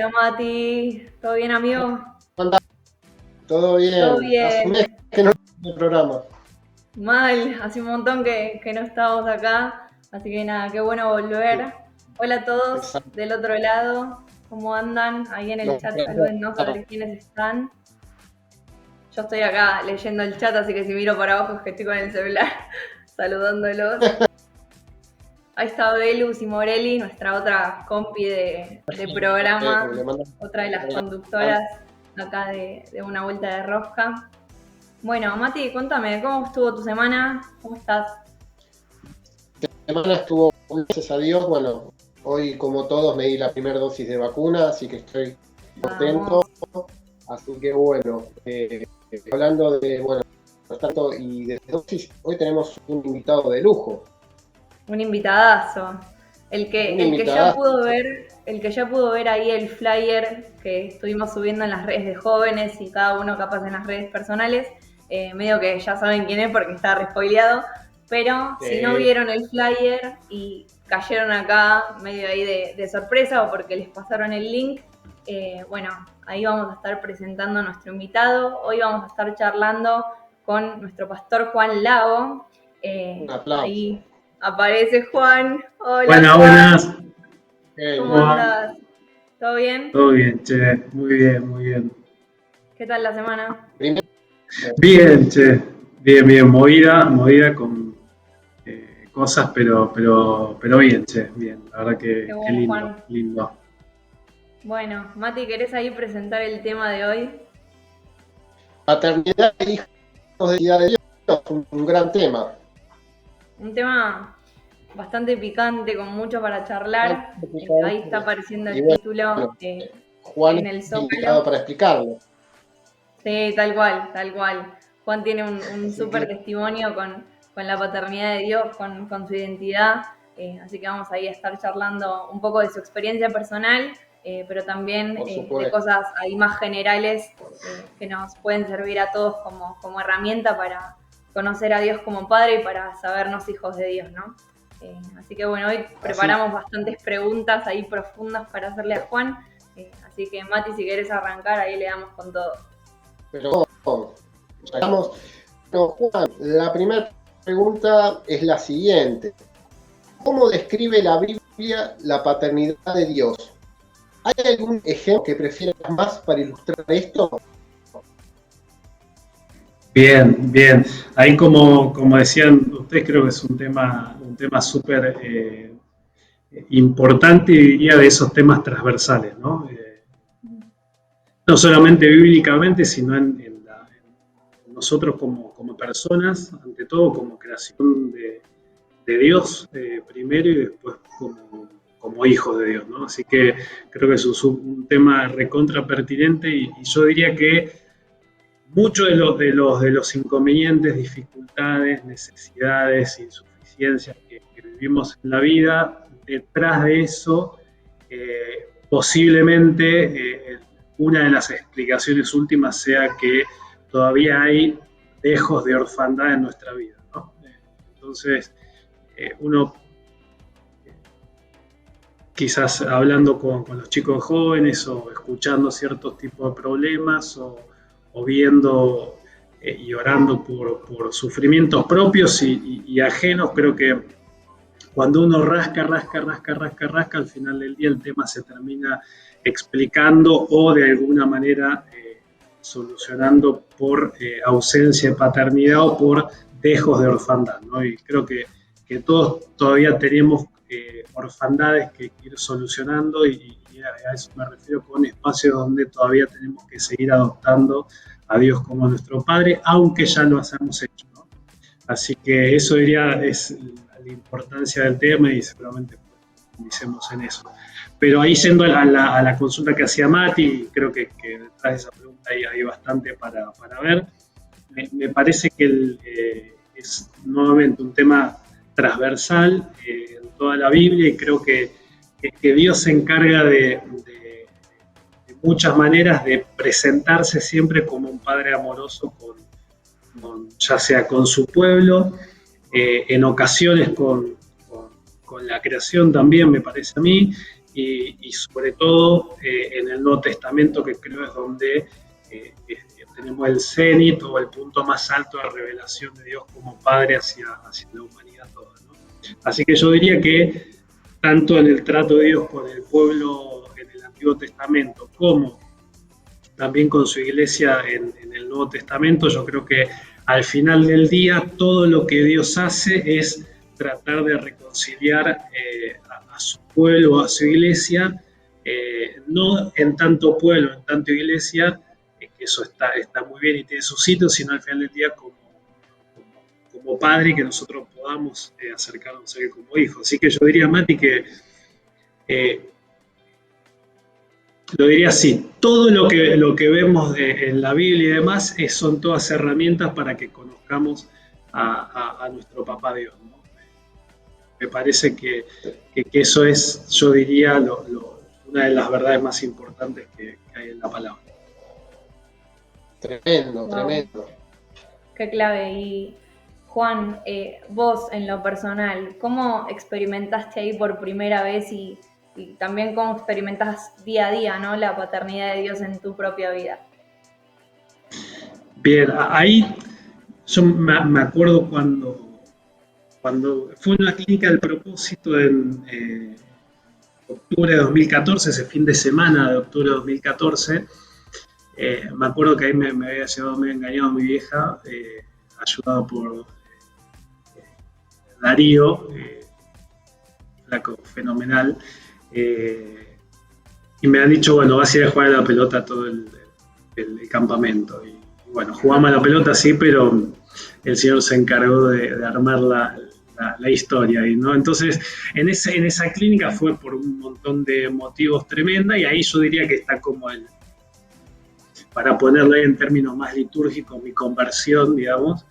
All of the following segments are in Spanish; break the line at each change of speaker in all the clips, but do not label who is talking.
Hola Mati, ¿todo bien amigo?
¿Cuántas? Todo
¿Todo
bien. Hace un mes
bien?
que no hay programa.
Mal, hace un montón que no estábamos acá, así que nada, qué bueno volver. Hola a todos
Exacto.
del otro lado, ¿cómo andan? Ahí en el
No,
chat salúdennos a ver quiénes están. Yo estoy acá leyendo el chat, así que si miro para abajo es que estoy con el celular saludándolos. Ahí está Belus y Morelli, nuestra otra compi de programa,
le mando
otra de las conductoras acá de Una Vuelta de Rosca. Bueno, Mati, cuéntame, ¿cómo estuvo tu semana? ¿Cómo estás?
la semana estuvo, gracias a Dios. Bueno, hoy como todos me di la primera dosis de vacuna, así que estoy contento.
Vamos,
Así que bueno, hablando de, bueno, tanto y de dosis, hoy tenemos un invitado de lujo.
un invitadazo. El que,
Un
el que ya
invitado.
pudo ver, el que ya pudo ver ahí el flyer que estuvimos subiendo en las redes de jóvenes y cada uno capaz en las redes personales, medio que ya saben quién es porque está respoileado, pero si no vieron el flyer y cayeron acá medio ahí de sorpresa o porque les pasaron el link, bueno, ahí vamos a estar presentando a nuestro invitado. Hoy vamos a estar charlando con nuestro pastor Juan Lago.
Un aplauso.
Ahí aparece Juan. Hola
Buenas,
Juan,
buenas.
¿cómo
¿Cómo
Genio.
va?
andás? ¿Todo bien?
Todo bien, che. Muy bien, muy bien.
¿Qué tal la semana?
Primero,
Bien, che. Bien, bien. Movida con cosas, pero bien, che. Bien. La verdad
Qué
que
bueno,
lindo,
Juan.
lindo.
Bueno, Mati, ¿querés ahí presentar el tema de hoy?
paternidad e hijos de Ciudad de Dios, un gran tema.
Un tema bastante picante, con mucho para charlar. Ahí está apareciendo
Y
el
bueno,
título
Juan es
en el
invitado
Zócalo.
para explicarlo.
Sí, tal cual, tal cual. Juan tiene un
Así
súper
que,
testimonio con la paternidad de Dios, con su identidad. Así que vamos ahí a estar charlando un poco de su experiencia personal, pero también
por
de
supuesto,
cosas ahí más generales que nos pueden servir a todos como herramienta para conocer a Dios como Padre y para sabernos hijos de Dios, ¿no? Así que bueno, hoy
así.
preparamos bastantes preguntas ahí profundas para hacerle a Juan. Así que Mati, si querés arrancar, ahí le damos con todo.
Pero sacamos. No, Juan, la primera pregunta es la siguiente. ¿Cómo describe la Biblia la paternidad de Dios? ¿Hay algún ejemplo que prefieras más para ilustrar esto?
Bien, bien. Ahí como decían ustedes, creo que es un tema súper importante y diría de esos temas transversales, ¿no? No solamente bíblicamente, sino en nosotros como personas, ante todo como creación de Dios primero y después como hijos de Dios, ¿no? Así que creo que es un tema recontra pertinente y yo diría que muchos de los inconvenientes, dificultades, necesidades, insuficiencias que vivimos en la vida, detrás de eso, posiblemente una de las explicaciones últimas sea que todavía hay dejos de orfandad en nuestra vida, ¿no? Entonces, uno quizás hablando con los chicos jóvenes o escuchando ciertos tipos de problemas o viendo y orando por sufrimientos propios y ajenos, creo que cuando uno rasca, al final del día el tema se termina explicando o de alguna manera solucionando por ausencia de paternidad o por dejos de orfandad, ¿no? Y creo que todos todavía tenemos orfandades que ir solucionando y a eso me refiero con espacios donde todavía tenemos que seguir adoptando a Dios como nuestro Padre, aunque ya lo hayamos hecho, ¿no? Así que eso diría es la importancia del tema y seguramente profundicemos en eso. Pero ahí yendo a la consulta que hacía Mati, creo que detrás de esa pregunta hay bastante para ver. Me parece que es nuevamente un tema transversal en toda la Biblia y creo que Dios se encarga de muchas maneras de presentarse siempre como un padre amoroso ya sea con su pueblo, en ocasiones con la creación también, me parece a mí, y sobre todo en el Nuevo Testamento, que creo es donde tenemos el cenit o el punto más alto de revelación de Dios como Padre hacia la humanidad toda, ¿no? Así que yo diría que tanto en el trato de Dios con el pueblo en el Antiguo Testamento como también con su iglesia en el Nuevo Testamento, yo creo que al final del día todo lo que Dios hace es tratar de reconciliar a su pueblo, a su iglesia, no en tanto pueblo, en tanto iglesia, que eso está muy bien y tiene su sitio, sino al final del día como padre, que nosotros podamos acercarnos a él como hijos. Así que yo diría, Mati, que lo diría así, todo lo que vemos en la Biblia y demás son todas herramientas para que conozcamos a nuestro papá Dios, ¿no? Me parece que eso es, yo diría, una de las verdades más importantes que hay en la palabra.
Tremendo,
Wow.
tremendo.
Qué clave. Y Juan, vos en lo personal, ¿cómo experimentaste ahí por primera vez y también cómo experimentás día a día, ¿no?, la paternidad de Dios en tu propia vida?
Bien, ahí yo me acuerdo cuando fue una clínica del propósito en octubre de 2014, ese fin de semana de octubre de 2014, me acuerdo que ahí me había llevado medio engañado mi vieja, ayudado por Darío, flaco fenomenal, y me han dicho, bueno, vas a ir a jugar a la pelota todo el campamento. Y bueno, jugamos a la pelota sí, pero el señor se encargó de armar la historia, ¿no? Entonces, en esa clínica fue por un montón de motivos tremenda, y ahí yo diría que está como para ponerlo en términos más litúrgicos, mi conversión, digamos,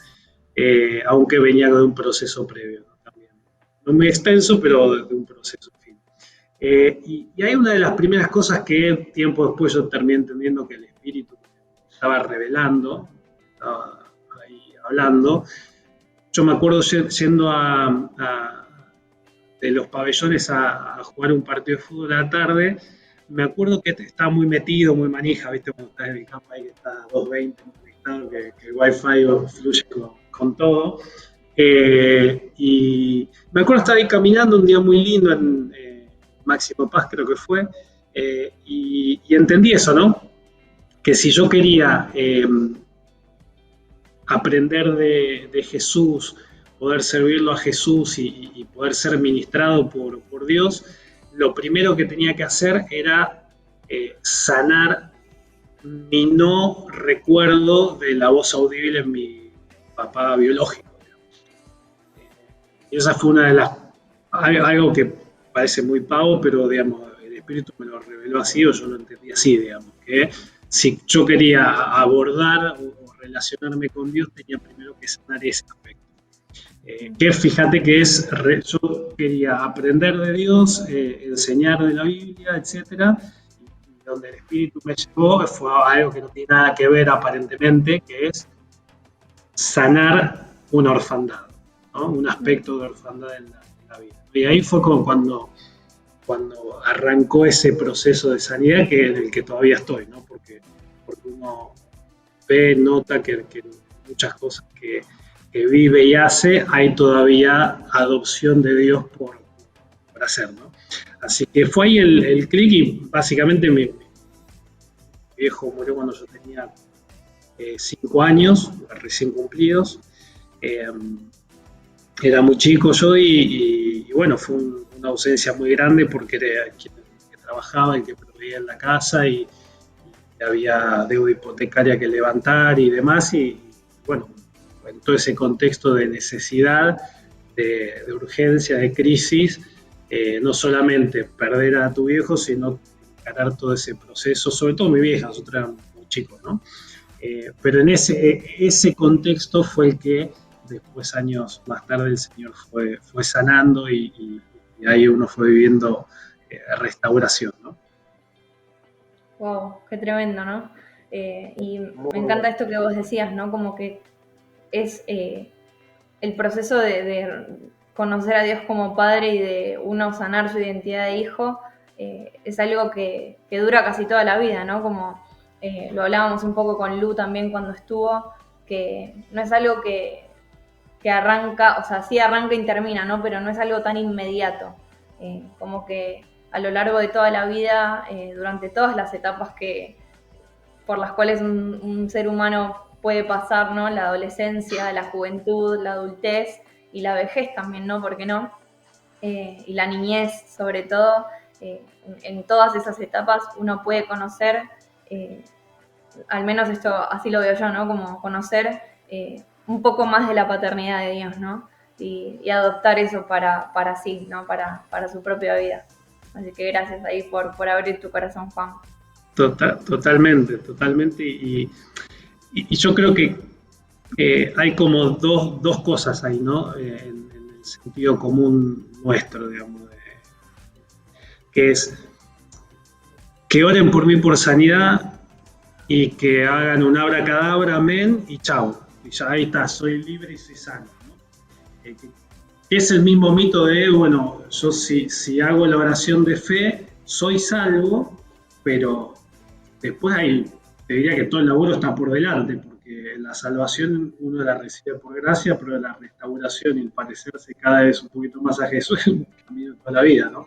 aunque venía de un proceso previo, ¿no? También. No muy extenso, pero de un proceso, en fin. Y hay una de las primeras cosas que tiempo después yo terminé entendiendo que el Espíritu estaba revelando, estaba ahí hablando. Yo me acuerdo yendo de los pabellones a jugar un partido de fútbol a la tarde. Me acuerdo que estaba muy metido, muy manija, ¿viste? Cuando estás en el campo ahí que está a 220 conectado, que el wifi fluye con todo. Y me acuerdo estar ahí caminando un día muy lindo en Máximo Paz, creo que fue, y entendí eso, ¿no? Que si yo quería aprender de Jesús, poder servirlo a Jesús y poder ser ministrado por Dios, lo primero que tenía que hacer era sanar mi no recuerdo de la voz audible en mi papá biológico. Y esa fue una de las... algo que parece muy pavo, pero digamos, el Espíritu me lo reveló así, o yo lo entendí así, digamos, que si yo quería abordar o relacionarme con Dios, tenía primero que sanar ese aspecto. Que fíjate que yo quería aprender de Dios, enseñar de la Biblia, etcétera, y donde el Espíritu me llevó fue algo que no tiene nada que ver aparentemente, que es sanar una orfandad, ¿no? Un aspecto de orfandad en la vida. Y ahí fue como cuando arrancó ese proceso de sanidad en el que todavía estoy, ¿no? Porque uno ve, nota que muchas cosas que vive y hace, hay todavía adopción de Dios por hacer, ¿no? Así que fue ahí el clic, y básicamente mi viejo murió cuando yo tenía 5 años, recién cumplidos. Era muy chico yo y bueno, fue una ausencia muy grande porque era quien que trabajaba, el que proveía en la casa, y había deuda hipotecaria que levantar y demás, y bueno, en todo ese contexto de necesidad, de urgencia, de crisis, no solamente perder a tu viejo, sino encarar todo ese proceso, sobre todo mi vieja, nosotros éramos muy chicos, ¿no? Pero en ese contexto fue el que después, años más tarde, el Señor fue sanando y ahí uno fue viviendo restauración, ¿no?
Wow, qué tremendo, ¿no? Y
Muy
me encanta
bueno.
esto que vos decías, ¿no? Como que es el proceso de conocer a Dios como padre y de uno sanar su identidad de hijo, es algo que dura casi toda la vida, ¿no? Como lo hablábamos un poco con Lu también cuando estuvo, que no es algo que arranca, o sea, sí arranca y termina, ¿no? Pero no es algo tan inmediato. Como que a lo largo de toda la vida, durante todas las etapas por las cuales un ser humano puede pasar, ¿no? La adolescencia, la juventud, la adultez y la vejez también, ¿no? ¿Por qué no? Y la niñez, sobre todo, en todas esas etapas uno puede conocer, al menos esto así lo veo yo, ¿no? Como conocer un poco más de la paternidad de Dios, ¿no? Y adoptar eso para sí, ¿no? Para su propia vida. Así que gracias ahí por abrir tu corazón, Juan.
Totalmente. Y yo creo que hay como dos cosas ahí, ¿no? En el sentido común nuestro, digamos, que es que oren por mí por sanidad y que hagan un abracadabra, amén, y chau. Y ya ahí está, soy libre y soy sano, ¿no? Que es el mismo mito de, bueno, yo si hago la oración de fe, soy salvo, pero después te diría que todo el laburo está por delante, porque la salvación uno la recibe por gracia, pero la restauración y el parecerse cada vez un poquito más a Jesús es un camino de toda la vida, ¿no?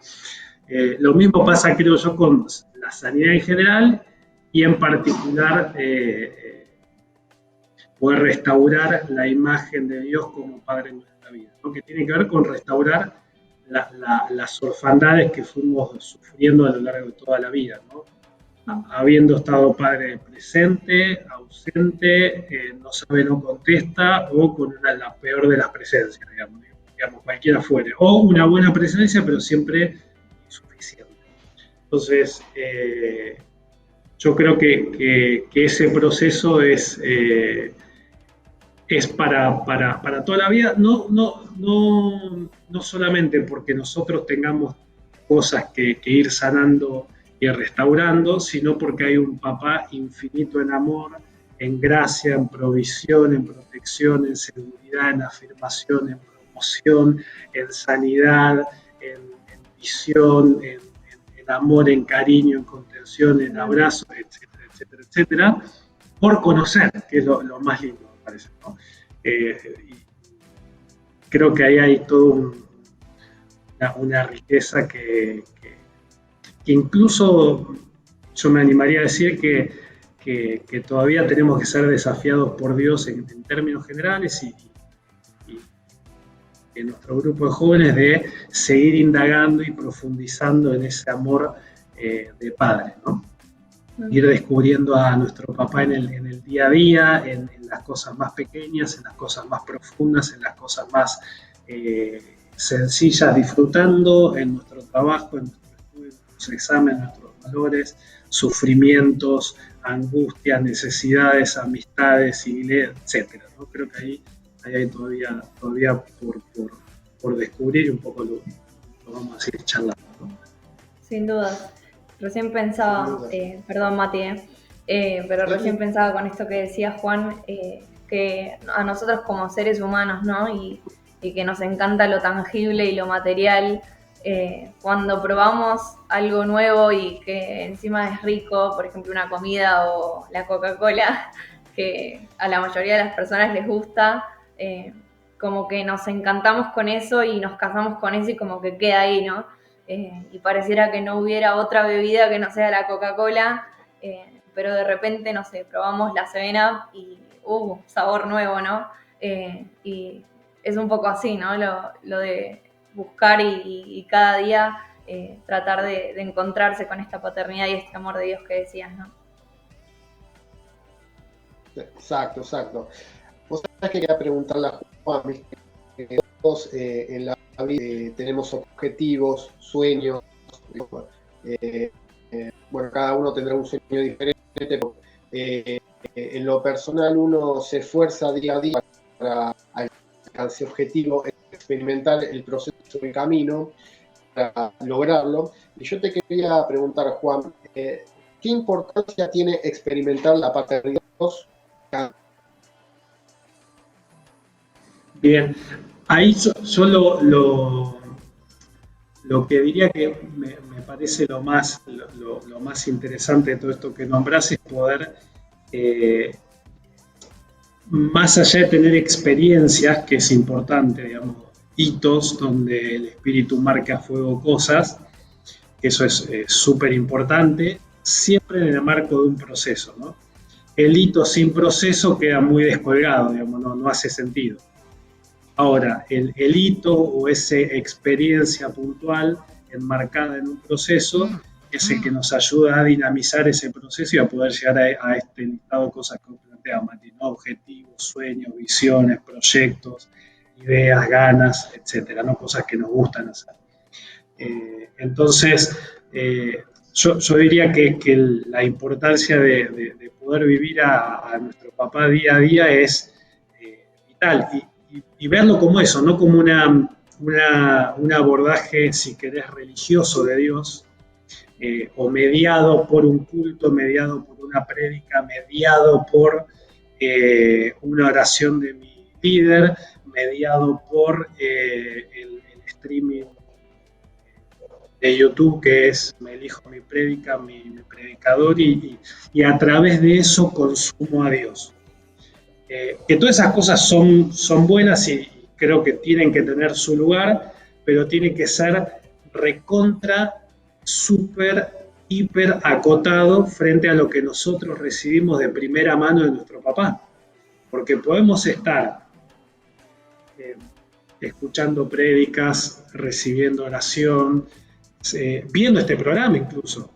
Lo mismo pasa, creo yo, con la sanidad en general y en particular poder restaurar la imagen de Dios como Padre en nuestra vida, ¿no? Que tiene que ver con restaurar las orfandades que fuimos sufriendo a lo largo de toda la vida, ¿no? Habiendo estado padre presente, ausente, no sabe, no contesta, o con la peor de las presencias, digamos, cualquiera fuere, o una buena presencia, pero siempre insuficiente. Entonces, yo creo que ese proceso es para toda la vida, no solamente porque nosotros tengamos cosas que ir sanando y restaurando, sino porque hay un papá infinito en amor, en gracia, en provisión, en protección, en seguridad, en afirmación, en promoción, en sanidad, en visión, en amor, en cariño, en contención, en abrazos, etcétera, etcétera, etcétera, por conocer, que es lo más lindo, me parece, ¿no? Creo que ahí hay toda una riqueza que incluso yo me animaría a decir que todavía tenemos que ser desafiados por Dios en términos generales y en nuestro grupo de jóvenes de seguir indagando y profundizando en ese amor de padre, ¿no? Ir descubriendo a nuestro papá en el día a día, en las cosas más pequeñas, en las cosas más profundas, en las cosas más sencillas, disfrutando en nuestro trabajo, en nuestro estudio, en nuestros exámenes, nuestros valores, sufrimientos, angustias, necesidades, amistades, iglesia, etcétera, ¿no? Creo que ahí hay todavía por descubrir y un poco lo vamos a seguir charlando, ¿no?
Sin duda. Recién pensaba, perdón Mati, pero recién pensaba con esto que decía Juan, que a nosotros como seres humanos, ¿no? Y que nos encanta lo tangible y lo material, cuando probamos algo nuevo y que encima es rico, por ejemplo una comida o la Coca-Cola, que a la mayoría de las personas les gusta, como que nos encantamos con eso y nos casamos con eso y como que queda ahí, ¿no? Y pareciera que no hubiera otra bebida que no sea la Coca-Cola, pero de repente, no sé, probamos la 7-Up y sabor nuevo, ¿no? Y es un poco así, ¿no? Lo de buscar y cada día tratar de encontrarse con esta paternidad y este amor de Dios que decías, ¿no?
Exacto. Vos sabés que quería preguntarle a Juan, que todos en la vida tenemos objetivos, sueños, bueno, cada uno tendrá un sueño diferente, pero en lo personal uno se esfuerza día a día para alcanzar ese objetivo, experimentar el proceso del camino para lograrlo. Y yo te quería preguntar, Juan, ¿qué importancia tiene experimentar la paternidad?
Bien, ahí yo lo que diría que me parece lo más interesante de todo esto que nombrás es poder, más allá de tener experiencias, que es importante, digamos, hitos donde el espíritu marca a fuego cosas, eso es súper importante, siempre en el marco de un proceso, ¿no? El hito sin proceso queda muy descolgado, digamos, no hace sentido. Ahora, el hito o esa experiencia puntual enmarcada en un proceso es el que nos ayuda a dinamizar ese proceso y a poder llegar a este listado de cosas que plantea Mati, ¿no? Objetivos, sueños, visiones, proyectos, ideas, ganas, etcétera, ¿no? Cosas que nos gustan hacer. Entonces, yo diría que la importancia de poder vivir a nuestro papá día a día es vital y verlo como eso, no como un abordaje, si querés, religioso de Dios, o mediado por un culto, mediado por una prédica, mediado por una oración de mi líder, mediado por el streaming de YouTube, que es me elijo mi prédica, mi predicador, y a través de eso consumo a Dios. Que todas esas cosas son buenas y creo que tienen que tener su lugar, pero tiene que ser recontra, súper, hiper acotado frente a lo que nosotros recibimos de primera mano de nuestro papá. Porque podemos estar escuchando prédicas, recibiendo oración, viendo este programa incluso,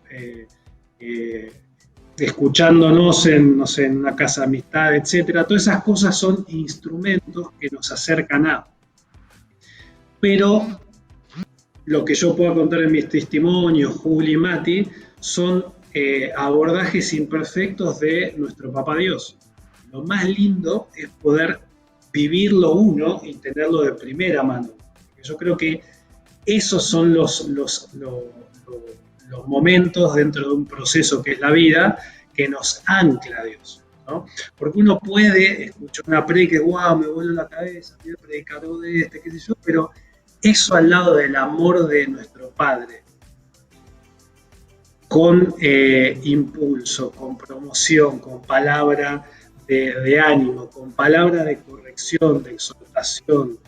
escuchándonos en, no sé, en una casa de amistad, etcétera. Todas esas cosas son instrumentos que nos acercan a. Pero lo que yo puedo contar en mis testimonios, Juli y Mati, son abordajes imperfectos de nuestro Papá Dios. Lo más lindo es poder vivirlo uno y tenerlo de primera mano. Yo creo que esos son los momentos dentro de un proceso que es la vida que nos ancla a Dios, ¿no? Porque uno puede escuchar una predica y wow, me vuelve la cabeza, el predicador de este, qué sé yo, pero eso al lado del amor de nuestro Padre, con impulso, con promoción, con palabra de ánimo, con palabra de corrección, de exhortación,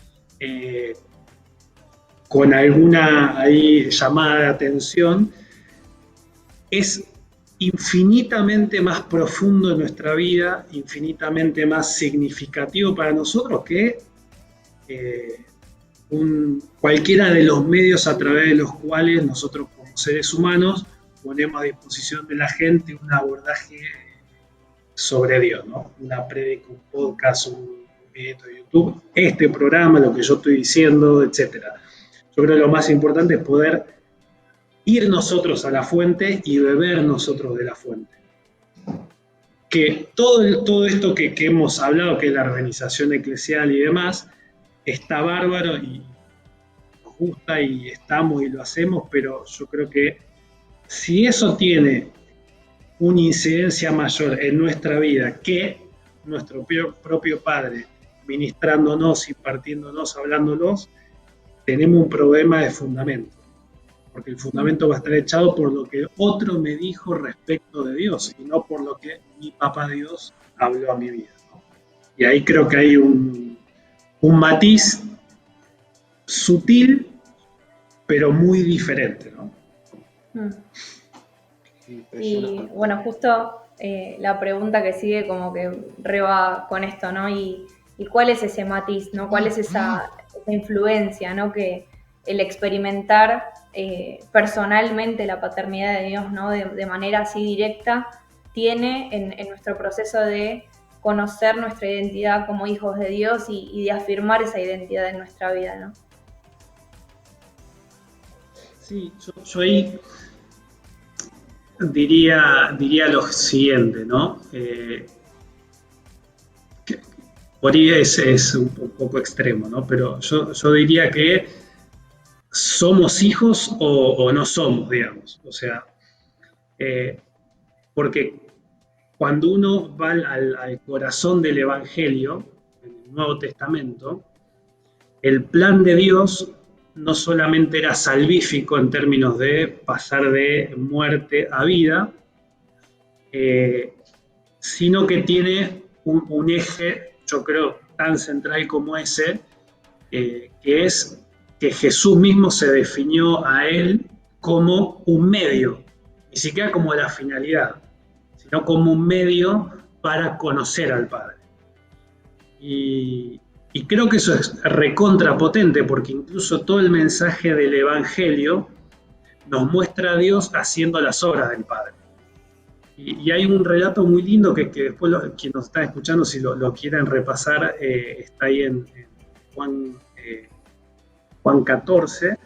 con alguna ahí llamada de atención, es infinitamente más profundo en nuestra vida, infinitamente más significativo para nosotros que cualquiera de los medios a través de los cuales nosotros como seres humanos ponemos a disposición de la gente un abordaje sobre Dios, ¿no? Una prédica, un podcast, un video de YouTube, este programa, lo que yo estoy diciendo, etcétera. Yo creo que lo más importante es poder ir nosotros a la fuente y beber nosotros de la fuente. Que todo esto que hemos hablado, que es la organización eclesial y demás, está bárbaro y nos gusta y estamos y lo hacemos, pero yo creo que si eso tiene una incidencia mayor en nuestra vida que nuestro propio Padre ministrándonos, impartiéndonos, hablándonos, tenemos un problema de fundamento. Porque el fundamento va a estar echado por lo que otro me dijo respecto de Dios y no por lo que mi papá Dios habló a mi vida, ¿no? Y ahí creo que hay un matiz sutil, pero muy diferente, ¿no?
Y bueno, justo la pregunta que sigue como que reba con esto, ¿no? Y cuál es ese matiz, ¿no? ¿Cuál es esa influencia, ¿no? Que el experimentar personalmente la paternidad de Dios, ¿no? De manera así directa, tiene en nuestro proceso de conocer nuestra identidad como hijos de Dios y de afirmar esa identidad en nuestra vida, ¿no?
Sí, yo ahí diría lo siguiente, ¿no? Por ahí es un poco extremo, ¿no? Pero yo diría que somos hijos o no somos, digamos. O sea, porque cuando uno va al corazón del Evangelio, en el Nuevo Testamento, el plan de Dios no solamente era salvífico en términos de pasar de muerte a vida, sino que tiene un eje, yo creo, tan central como ese, que es que Jesús mismo se definió a él como un medio, ni siquiera como la finalidad, sino como un medio para conocer al Padre. Y creo que eso es recontrapotente, porque incluso todo el mensaje del Evangelio nos muestra a Dios haciendo las obras del Padre. Y hay un relato muy lindo que después quienes nos están escuchando, si lo quieren repasar, está ahí en Juan 14.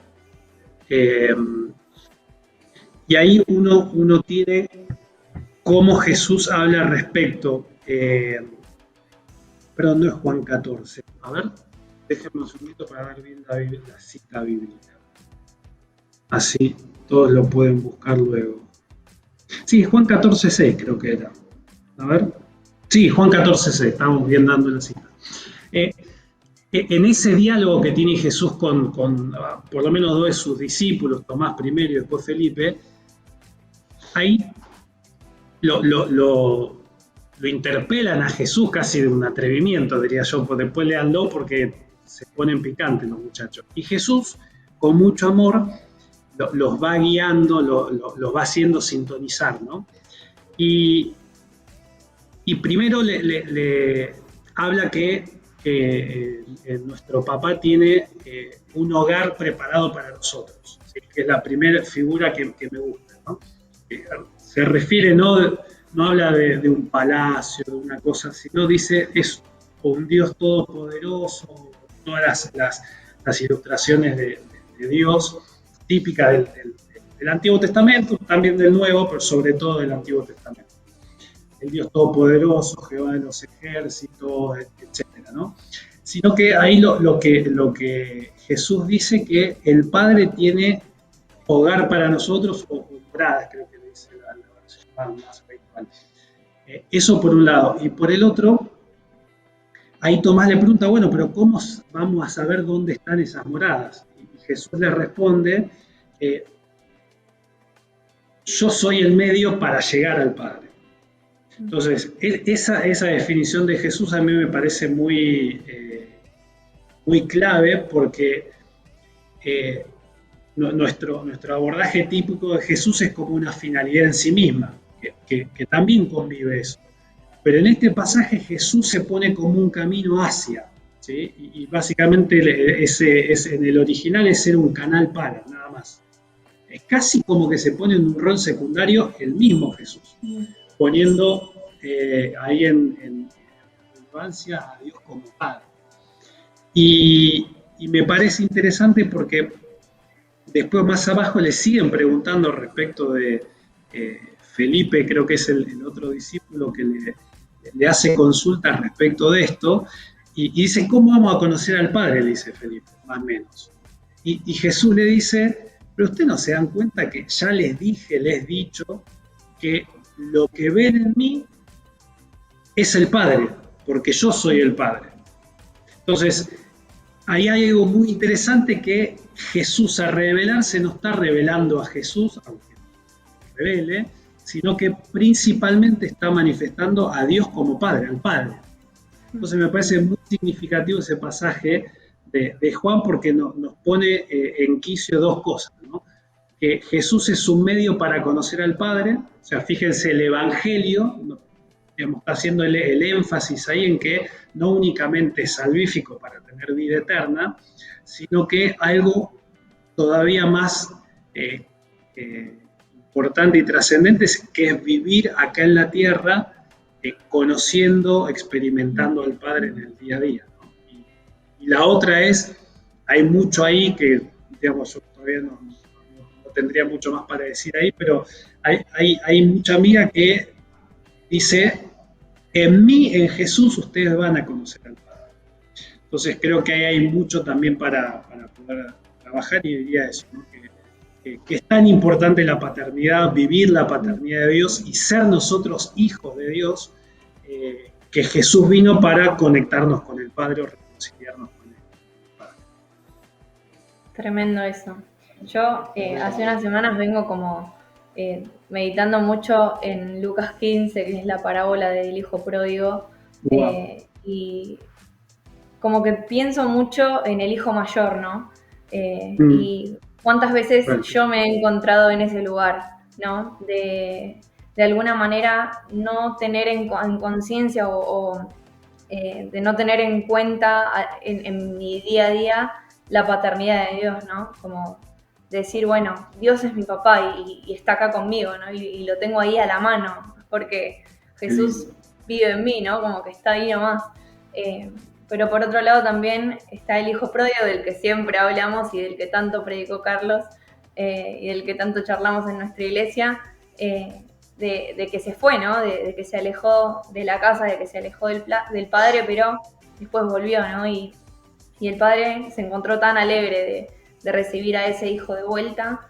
Y ahí uno tiene cómo Jesús habla al respecto. Perdón, no es Juan 14. A ver, déjenme un segundito para dar bien la cita bíblica. Así todos lo pueden buscar luego. Sí, Juan 14:6 creo que era. A ver. Sí, Juan 14:6, estamos bien dando la cita. En ese diálogo que tiene Jesús con por lo menos dos de sus discípulos, Tomás primero y después Felipe, ahí lo interpelan a Jesús casi de un atrevimiento, diría yo, pues después léanlo porque se ponen picantes los muchachos. Y Jesús, con mucho amor, los va guiando, los va haciendo sintonizar, ¿no? Y primero le habla que nuestro papá tiene un hogar preparado para nosotros, ¿sí? Que es la primera figura que me gusta, ¿no? Se refiere, no habla de un palacio, de una cosa, sino dice es un Dios todopoderoso, todas las ilustraciones de Dios típica del Antiguo Testamento, también del Nuevo, pero sobre todo del Antiguo Testamento. El Dios todopoderoso, Jehová de los ejércitos, etcétera, ¿no? Sino que ahí lo que Jesús dice que el Padre tiene hogar para nosotros, o moradas, creo que dice la versión más habitual. Eso por un lado. Y por el otro, ahí Tomás le pregunta, bueno, pero ¿cómo vamos a saber dónde están esas moradas? Y Jesús le responde, yo soy el medio para llegar al Padre. Entonces, esa definición de Jesús a mí me parece muy clave, porque nuestro abordaje típico de Jesús es como una finalidad en sí misma, que también convive eso. Pero en este pasaje Jesús se pone como un camino hacia, ¿sí? Y básicamente en el original es ser un canal para, nada más. Es casi como que se pone en un rol secundario el mismo Jesús, poniendo ahí en relevancia a Dios como Padre. Y me parece interesante porque después más abajo le siguen preguntando respecto de Felipe, creo que es el otro discípulo que le hace consultas respecto de esto, y dice, ¿cómo vamos a conocer al Padre? Le dice Felipe, más o menos. Y Jesús le dice, pero ustedes no se dan cuenta que ya les he dicho, que lo que ven en mí es el Padre, porque yo soy el Padre. Entonces, ahí hay algo muy interesante, que Jesús al revelarse no está revelando a Jesús, aunque revele, sino que principalmente está manifestando a Dios como Padre, al Padre. Entonces me parece muy significativo ese pasaje de Juan, porque nos pone en quicio dos cosas, ¿no? Que Jesús es un medio para conocer al Padre, o sea, fíjense, el Evangelio, digamos, está haciendo el énfasis ahí en que no únicamente es salvífico para tener vida eterna, sino que algo todavía más importante y trascendente, que es vivir acá en la tierra, conociendo, experimentando al Padre en el día a día, ¿no? Y la otra es, hay mucho ahí que, digamos, yo todavía no tendría mucho más para decir ahí, pero hay mucha amiga que dice, en mí, en Jesús, ustedes van a conocer al Padre. Entonces creo que ahí hay mucho también para poder trabajar, y diría eso, ¿no? Que es tan importante la paternidad, vivir la paternidad de Dios y ser nosotros hijos de Dios, que Jesús vino para conectarnos con el Padre o reconciliarnos con el Padre.
tremendo eso. Yo hace unas semanas vengo como meditando mucho en Lucas 15, que es la parábola del hijo pródigo,
Wow.
y como que pienso mucho en el hijo mayor, ¿no?
Mm,
Y cuántas veces
bueno,
yo me he encontrado en ese lugar, ¿no? De alguna manera no tener en conciencia o de no tener en cuenta en mi día a día la paternidad de Dios, ¿no? Como decir, bueno, Dios es mi papá y está acá conmigo, ¿no? Y lo tengo ahí a la mano, porque
qué
Jesús
lindo.
vive en mí, ¿no? Como que está ahí nomás. Eh, pero por otro lado también está el hijo pródigo del que siempre hablamos y del que tanto predicó Carlos y del que tanto charlamos en nuestra iglesia, de que se fue, ¿no? De que se alejó de la casa, de que se alejó del padre, pero después volvió, ¿no? Y el padre se encontró tan alegre de recibir a ese hijo de vuelta,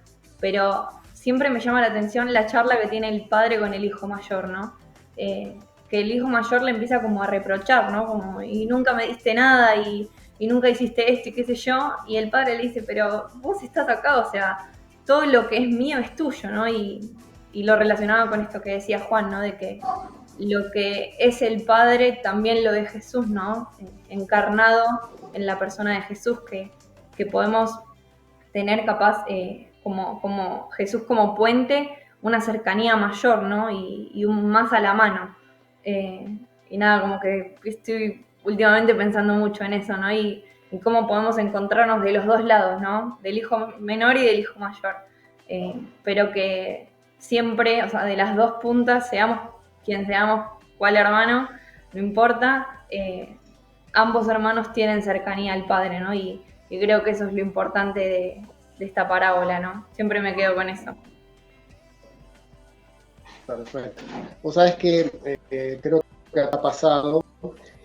pero siempre me llama la atención la charla que tiene el padre con el hijo mayor, ¿no? Que el hijo mayor le empieza como a reprochar, ¿no? Como, y nunca me diste nada y nunca hiciste esto y qué sé yo, y el padre le dice, pero vos estás acá, o sea, todo lo que es mío es tuyo, ¿no? Y lo relacionaba con esto que decía Juan, ¿no? De que lo que es el Padre también lo es Jesús, ¿no? Encarnado en la persona de Jesús, que podemos tener capaz, como Jesús como puente, una cercanía mayor, ¿no? Y un más a la mano. Y nada, como que estoy últimamente pensando mucho en eso, ¿no? Y cómo podemos encontrarnos de los dos lados, ¿no? Del hijo menor y del hijo mayor. Pero que siempre, o sea, de las dos puntas, seamos quien seamos, cuál hermano, no importa, ambos hermanos tienen cercanía al Padre, ¿no? Y creo que eso es lo importante de esta parábola, ¿no? Siempre me quedo con eso.
Perfecto. Vos sabés que creo que ha pasado,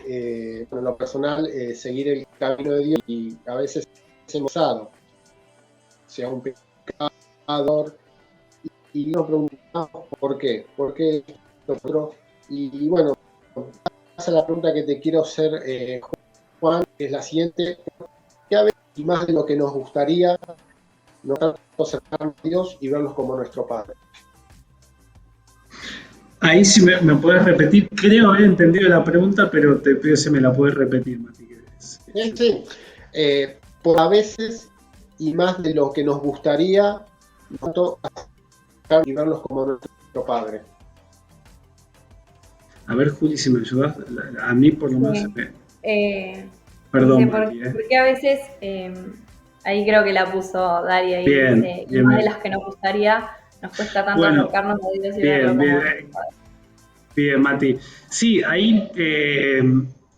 en lo personal, seguir el camino de Dios y a veces hemos pasado, sea un pecador, y nos preguntamos por qué nosotros, y bueno, esa es la pregunta que te quiero hacer, Juan, que es la siguiente: ¿qué a veces y más de lo que nos gustaría, no tanto acercarnos a Dios y verlos como nuestro Padre?
Ahí sí me puedes repetir. Creo haber entendido la pregunta, pero te pido si me la puedes repetir, Mati.
Sí, por a veces y más de lo que nos gustaría, no tanto acercarnos y verlos como nuestro Padre.
A ver, Juli, si me ayudas. A mí, por lo menos,
Sí. Dice,
perdón, Mati.
porque a veces, ahí creo que la puso Daria y
Bien,
dice, y
bien,
más de
bien.
las que nos gustaría, nos cuesta tanto
Bueno,
acercarnos a Dios y verlo
bien,
como
bien,
nuestro Padre.
bien, Mati. Sí, ahí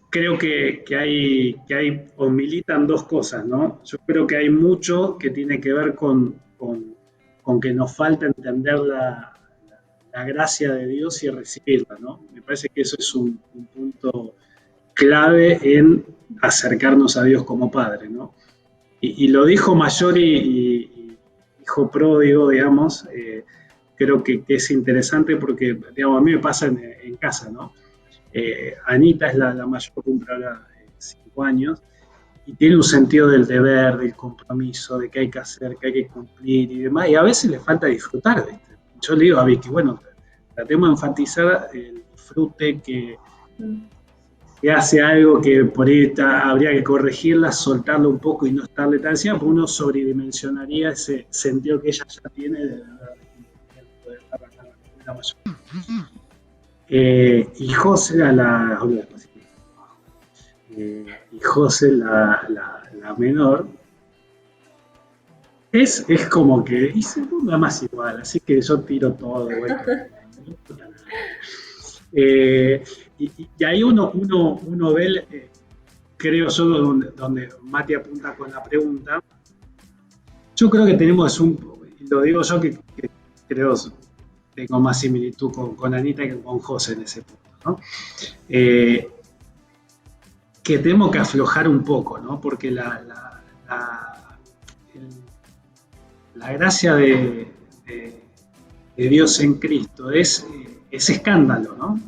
creo que hay o militan dos cosas, ¿no? Yo creo que hay mucho que tiene que ver con que nos falta entender la gracia de Dios y recibirla, ¿no? Me parece que eso es un punto clave en acercarnos a Dios como Padre, ¿no? Y lo dijo Mayor y hijo pródigo, digamos, creo que es interesante porque, digamos, a mí me pasa en casa, ¿no? Anita es la mayor, cumple ahora 5 años, y tiene un sentido del deber, del compromiso, de que hay que hacer, que hay que cumplir y demás, y a veces le falta disfrutar, ¿viste? Yo le digo a Vicky, bueno, tratemos de enfatizar el disfrute, que hace algo que por ahí habría que corregirla, soltarlo un poco y no estarle tan encima, porque uno sobredimensionaría ese sentido que ella ya tiene de poder arrancar la mayor. Y José y José, la menor, es como que dice, no da más igual, así que yo tiro todo de vuelta. Eh, y ahí uno ve, creo yo, donde Mati apunta con la pregunta. Yo creo que tenemos lo digo yo que creo tengo más similitud con Anita que con José en ese punto, ¿no? Que tenemos que aflojar un poco, ¿no? Porque la gracia de Dios en Cristo es escándalo, ¿no?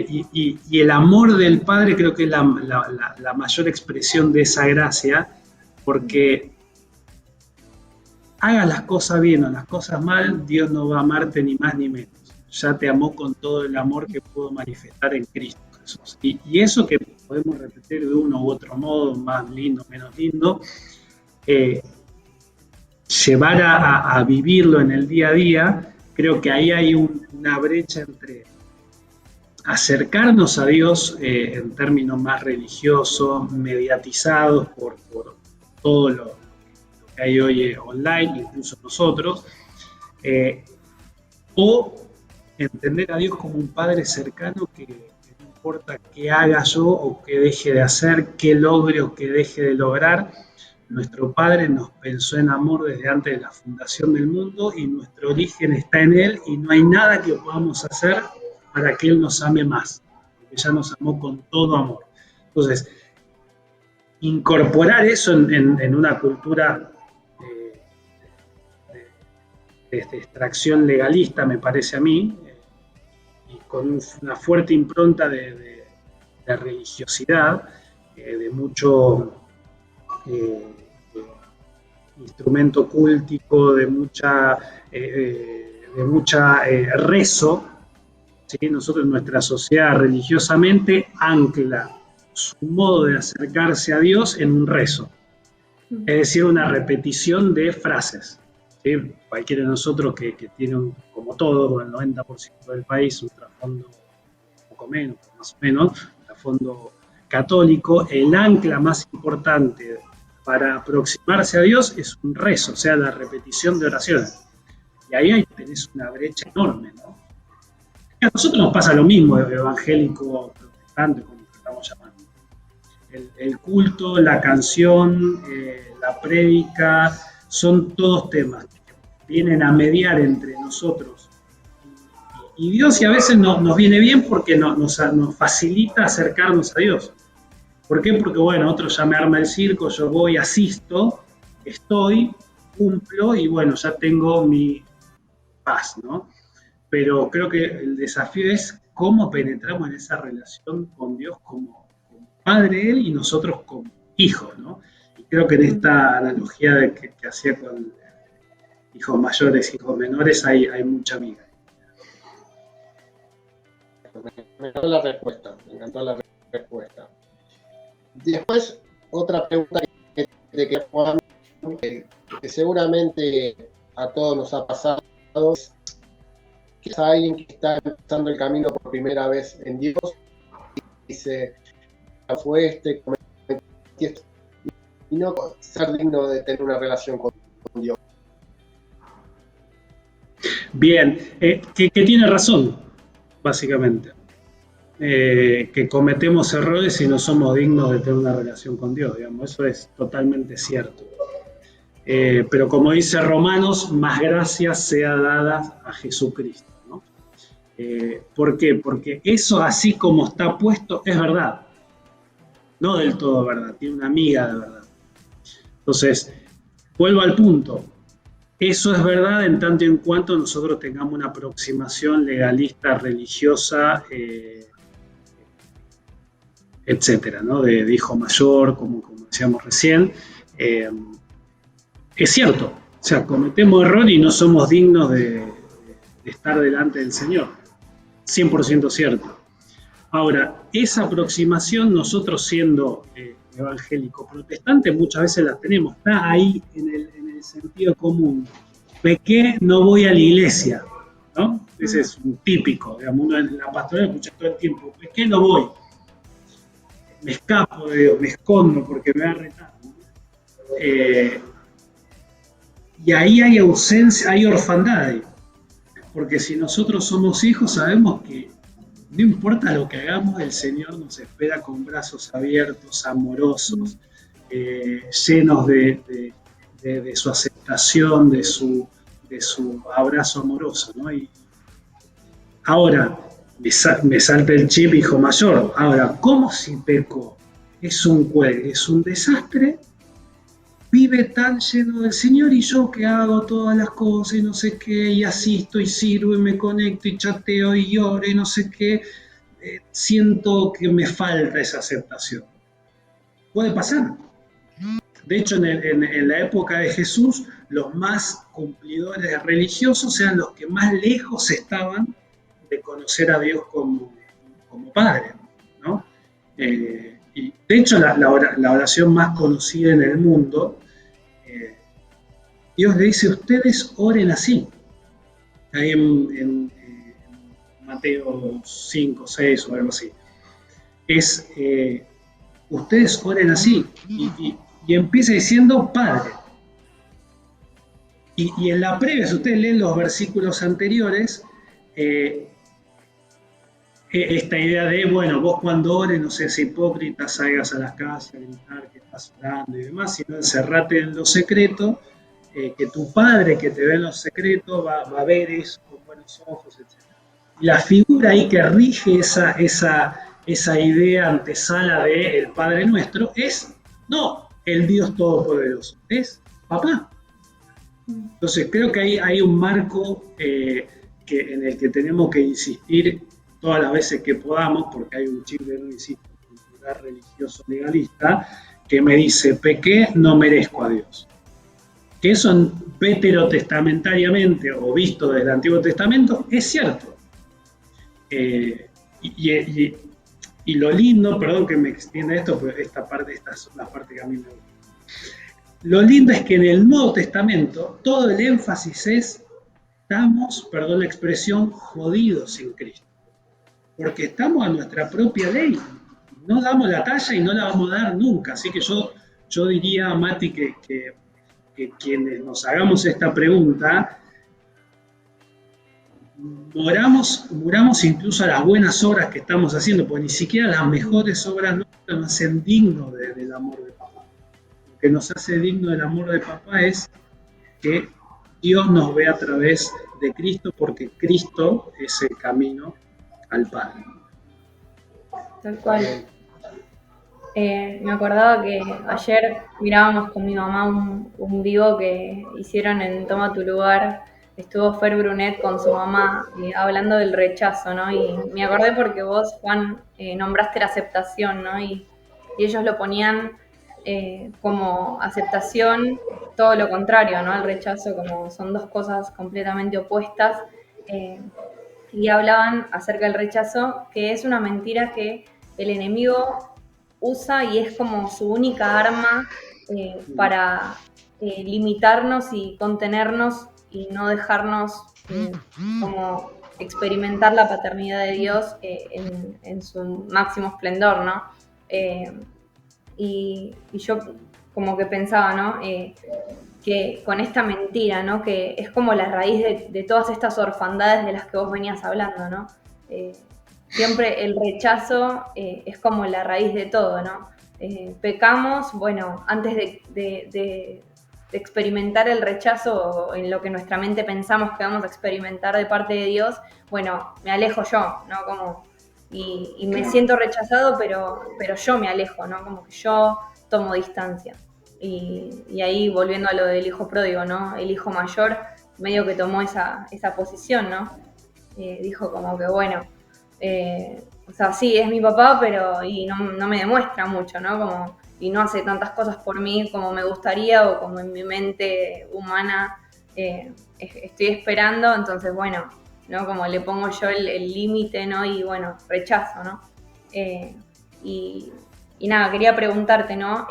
Y el amor del Padre creo que es la mayor expresión de esa gracia, porque hagas las cosas bien o las cosas mal, Dios no va a amarte ni más ni menos. Ya te amó con todo el amor que pudo manifestar en Cristo Jesús. Y eso que podemos repetir de uno u otro modo, más lindo, menos lindo, llevar a vivirlo en el día a día, creo que ahí hay una brecha entre acercarnos a Dios en términos más religiosos, mediatizados por todo lo que hay hoy online, incluso nosotros, o entender a Dios como un Padre cercano que no importa qué haga yo o qué deje de hacer, qué logre o qué deje de lograr, nuestro Padre nos pensó en amor desde antes de la fundación del mundo y nuestro origen está en Él y no hay nada que podamos hacer para que Él nos ame más, porque ya nos amó con todo amor. Entonces, incorporar eso en una cultura de extracción legalista, me parece a mí, y con una fuerte impronta de religiosidad, de mucho instrumento cúltico, de mucha rezo, ¿sí? Nosotros, nuestra sociedad religiosamente ancla su modo de acercarse a Dios en un rezo, es decir, una repetición de frases. ¿Sí? Cualquiera de nosotros que tiene, como todo, el 90% del país, un trasfondo un poco menos, más o menos, un trasfondo católico, el ancla más importante para aproximarse a Dios es un rezo, o sea, la repetición de oraciones. Y ahí tenés una brecha enorme, ¿no? A nosotros nos pasa lo mismo, evangélico, protestante, como estamos llamando. El culto, la canción, la prédica, son todos temas que vienen a mediar entre nosotros y Dios, y a veces nos viene bien porque nos facilita acercarnos a Dios. ¿Por qué? Porque, bueno, otro ya me arma el circo, yo voy, asisto, estoy, cumplo y, bueno, ya tengo mi paz, ¿no? Pero creo que el desafío es cómo penetramos en esa relación con Dios como Padre Él y nosotros como hijos, ¿no? Y creo que en esta analogía que hacía con hijos mayores, hijos menores, hay mucha amiga.
Me encantó la respuesta. Después, otra pregunta que Juan, que seguramente a todos nos ha pasado, es que es alguien que está empezando el camino por primera vez en Dios y dice, fue y no ser digno de tener una relación con Dios.
Bien, que tiene razón, básicamente. Que cometemos errores y no somos dignos de tener una relación con Dios, digamos, eso es totalmente cierto. Pero como dice Romanos, más gracia sea dada a Jesucristo, ¿no? ¿Por qué? Porque eso así como está puesto es verdad. No del todo verdad, tiene una miga de verdad. Entonces, vuelvo al punto. Eso es verdad en tanto y en cuanto nosotros tengamos una aproximación legalista, religiosa, etcétera, ¿no? De hijo mayor, como decíamos recién. Es cierto, o sea, cometemos error y no somos dignos de estar delante del Señor. 100% cierto. Ahora, esa aproximación, nosotros siendo evangélico protestante, muchas veces la tenemos, está ahí en el sentido común. Pequé, no voy a la iglesia, ¿no? Ese es un típico, digamos, uno en la pastoral escucha todo el tiempo, pequé, no voy. Me escapo de Dios, me escondo porque me va a retar. Y ahí hay ausencia, hay orfandad ahí. Porque si nosotros somos hijos, sabemos que no importa lo que hagamos, el Señor nos espera con brazos abiertos, amorosos, llenos de su aceptación, de su abrazo amoroso, ¿no? Y ahora, me salta el chip hijo mayor. Ahora, ¿cómo si peco? Es un cuelgue, es un desastre, vive tan lleno del Señor y yo que hago todas las cosas y no sé qué, y asisto y sirvo y me conecto y chateo y lloro y no sé qué, siento que me falta esa aceptación. Puede pasar. De hecho, en la época de Jesús, los más cumplidores religiosos eran los que más lejos estaban de conocer a Dios como Padre, ¿no? Y de hecho, la oración más conocida en el mundo, Dios le dice, ustedes oren así. Ahí en Mateo 5, 6 o algo así. Es, ustedes oren así. Y empieza diciendo Padre. Y en la previa, si ustedes leen los versículos anteriores, esta idea de, bueno, vos cuando ores, no seas hipócrita, salgas a las casas a gritar que estás orando y demás, sino encerrate en lo secreto, que tu Padre que te ve en lo secreto va a ver eso con buenos ojos, etc. Y la figura ahí que rige esa idea antesala del Padre Nuestro es, no el Dios Todopoderoso, es Papá. Entonces creo que hay un marco en el que tenemos que insistir todas las veces que podamos, porque hay un chip de no insisto, cultural, religioso, legalista, que me dice, pequé, no merezco a Dios. Que eso veterotestamentariamente o visto desde el Antiguo Testamento es cierto. Y lo lindo, perdón que me extienda esto, pero estas son las partes que a mí me gustan. Lo lindo es que en el Nuevo Testamento todo el énfasis es, estamos, perdón la expresión, jodidos sin Cristo. Porque estamos a nuestra propia ley. No damos la talla y no la vamos a dar nunca. Así que yo diría, Mati, que quienes nos hagamos esta pregunta, muramos incluso a las buenas obras que estamos haciendo, porque ni siquiera las mejores obras nos hacen dignos del amor de Papá. Lo que nos hace digno del amor de Papá es que Dios nos ve a través de Cristo, porque Cristo es el camino al Padre.
Tal cual. Me acordaba que ayer mirábamos con mi mamá un vivo que hicieron en Toma tu Lugar. Estuvo Fer Brunet con su mamá hablando del rechazo, ¿no? Y me acordé porque vos, Juan, nombraste la aceptación, ¿no? Y ellos lo ponían como aceptación, todo lo contrario, ¿no? El rechazo, como son dos cosas completamente opuestas. Y hablaban acerca del rechazo, que es una mentira que el enemigo usa y es como su única arma para limitarnos y contenernos y no dejarnos como experimentar la paternidad de Dios en su máximo esplendor, ¿no? Y yo como que pensaba, ¿no? Que con esta mentira, ¿no? Que es como la raíz de todas estas orfandades de las que vos venías hablando, ¿no? Siempre el rechazo es como la raíz de todo, ¿no? Pecamos, bueno, antes de experimentar el rechazo en lo que nuestra mente pensamos que vamos a experimentar de parte de Dios, bueno, me alejo yo, ¿no? Como, y me siento rechazado, pero yo me alejo, ¿no? Como que yo tomo distancia. Y ahí volviendo a lo del hijo pródigo, ¿no? El hijo mayor medio que tomó esa posición, ¿no? Dijo como que, bueno, o sea, sí, es mi papá, pero y no me demuestra mucho, ¿no? Como, y no hace tantas cosas por mí como me gustaría o como en mi mente humana estoy esperando, entonces, bueno, ¿no? Como le pongo yo el límite, ¿no? Y bueno, rechazo, ¿no? Y nada, quería preguntarte, ¿no?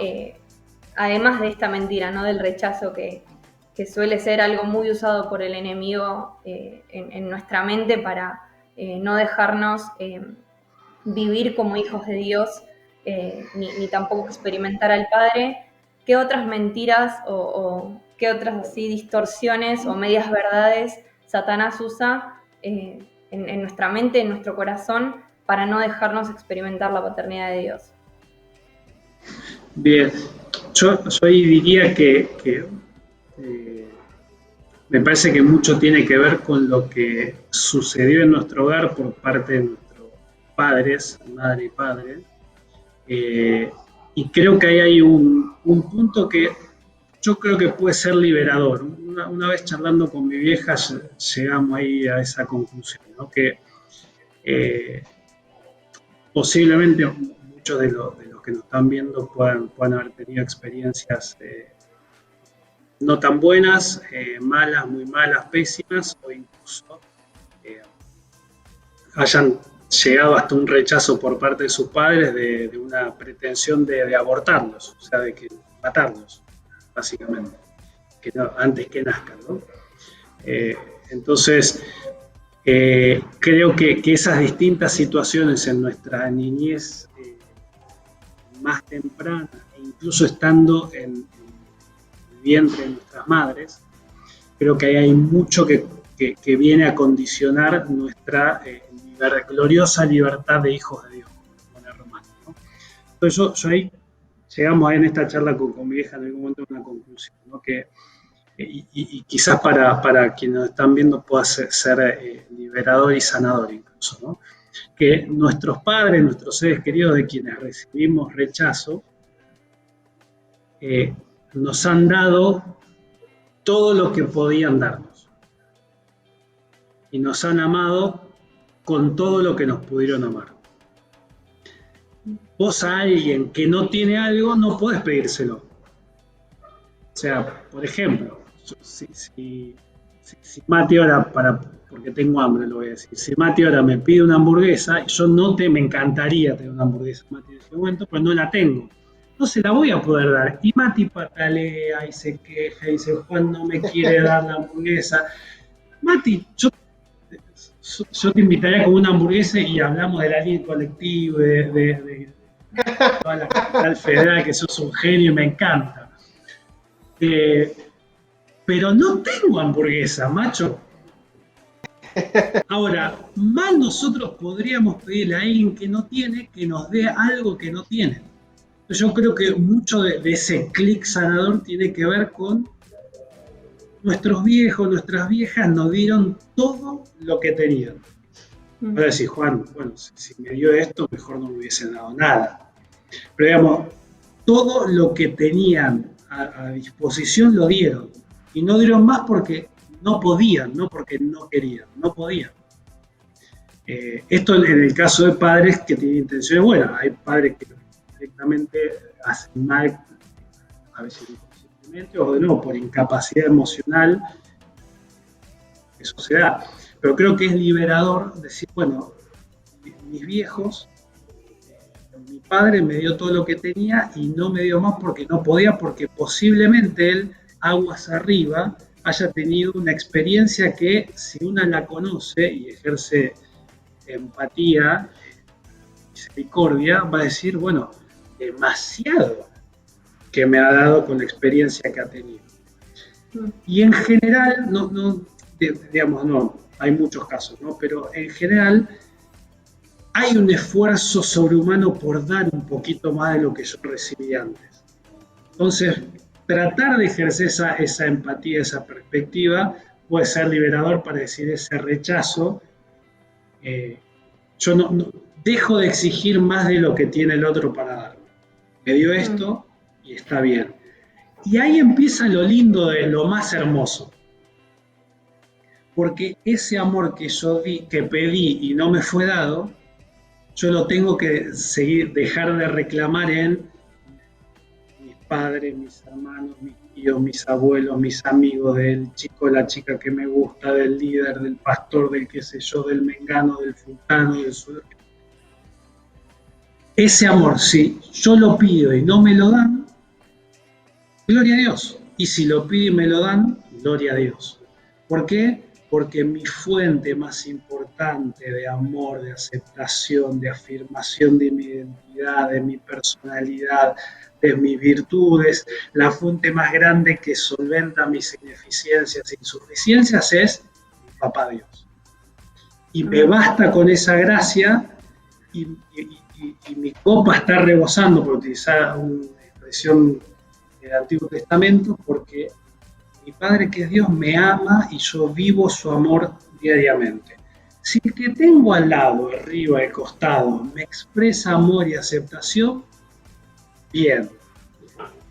Además de esta mentira, ¿no? Del rechazo que suele ser algo muy usado por el enemigo en nuestra mente para no dejarnos vivir como hijos de Dios, ni tampoco experimentar al Padre. ¿Qué otras mentiras o qué otras así distorsiones o medias verdades Satanás usa en nuestra mente, en nuestro corazón, para no dejarnos experimentar la paternidad de Dios?
Bien, yo ahí diría que me parece que mucho tiene que ver con lo que sucedió en nuestro hogar por parte de nuestros padres, madre y padre. Y creo que ahí hay un punto que yo creo que puede ser liberador. Una vez charlando con mi vieja llegamos ahí a esa conclusión, ¿no? Que posiblemente muchos de los que nos están viendo puedan haber tenido experiencias no tan buenas, malas, muy malas, pésimas, o incluso hayan llegado hasta un rechazo por parte de sus padres de una pretensión de abortarlos, o sea, de que matarlos, básicamente, que no, antes que nazcan, ¿no? Entonces, creo que esas distintas situaciones en nuestra niñez más temprana, incluso estando en el vientre de nuestras madres, creo que ahí hay mucho que viene a condicionar nuestra gloriosa libertad de hijos de Dios, como pone Romano, ¿no? Entonces yo ahí llegamos en esta charla con mi vieja en algún momento a una conclusión, ¿no? Que y quizás para quienes nos están viendo pueda ser liberador y sanador incluso, ¿no? Que nuestros padres, nuestros seres queridos de quienes recibimos rechazo, nos han dado todo lo que podían darnos. Y nos han amado con todo lo que nos pudieron amar. Vos a alguien que no tiene algo no podés pedírselo. O sea, por ejemplo, si Mati ahora, porque tengo hambre lo voy a decir, si Mati ahora me pide una hamburguesa, yo me encantaría tener una hamburguesa, Mati, en ese momento, pero no la tengo. No se la voy a poder dar. Y Mati patalea y se queja y dice, Juan no me quiere dar la hamburguesa. Mati, yo te invitaría con una hamburguesa y hablamos de la línea colectiva, de toda la capital federal, que sos un genio y me encanta. Pero no tengo hamburguesa, macho. Ahora, mal nosotros podríamos pedirle a alguien que no tiene que nos dé algo que no tiene. Yo creo que mucho de ese clic sanador tiene que ver con nuestros viejos, nuestras viejas nos dieron todo lo que tenían. Ahora decís, Juan, bueno, si me dio esto, mejor no me hubiesen dado nada. Pero digamos, todo lo que tenían a disposición lo dieron. Y no dieron más porque no podían, no porque no querían, no podían. Esto en el caso de padres que tienen intenciones buenas. Hay padres que directamente hacen mal, a veces inconscientemente, o de nuevo, por incapacidad emocional, eso se da. Pero creo que es liberador decir, bueno, mis viejos, mi padre me dio todo lo que tenía y no me dio más porque no podía, porque posiblemente él, aguas arriba, haya tenido una experiencia que si una la conoce y ejerce empatía, misericordia, va a decir, bueno, demasiado que me ha dado con la experiencia que ha tenido. Y en general, no, hay muchos casos, ¿no? Pero en general hay un esfuerzo sobrehumano por dar un poquito más de lo que yo recibí antes. Entonces, tratar de ejercer esa empatía, esa perspectiva, puede ser liberador para decir ese rechazo. Yo no dejo de exigir más de lo que tiene el otro para darme. Me dio esto y está bien. Y ahí empieza lo lindo de lo más hermoso. Porque ese amor que yo que pedí y no me fue dado, yo lo tengo que dejar de reclamar en mis padres, mis hermanos, mis tíos, mis abuelos, mis amigos, del chico, la chica que me gusta, del líder, del pastor, del qué sé yo, del mengano, del fulano, del sur. Ese amor, si yo lo pido y no me lo dan, gloria a Dios. Y si lo pido y me lo dan, gloria a Dios. ¿Por qué? Porque mi fuente más importante de amor, de aceptación, de afirmación de mi identidad, de mi personalidad, de mis virtudes, la fuente más grande que solventa mis ineficiencias e insuficiencias es mi papá Dios. Y me basta con esa gracia y mi copa está rebosando, por utilizar una expresión del Antiguo Testamento, porque mi Padre que es Dios me ama y yo vivo su amor diariamente. Si el que tengo al lado, arriba, al costado, me expresa amor y aceptación, bien.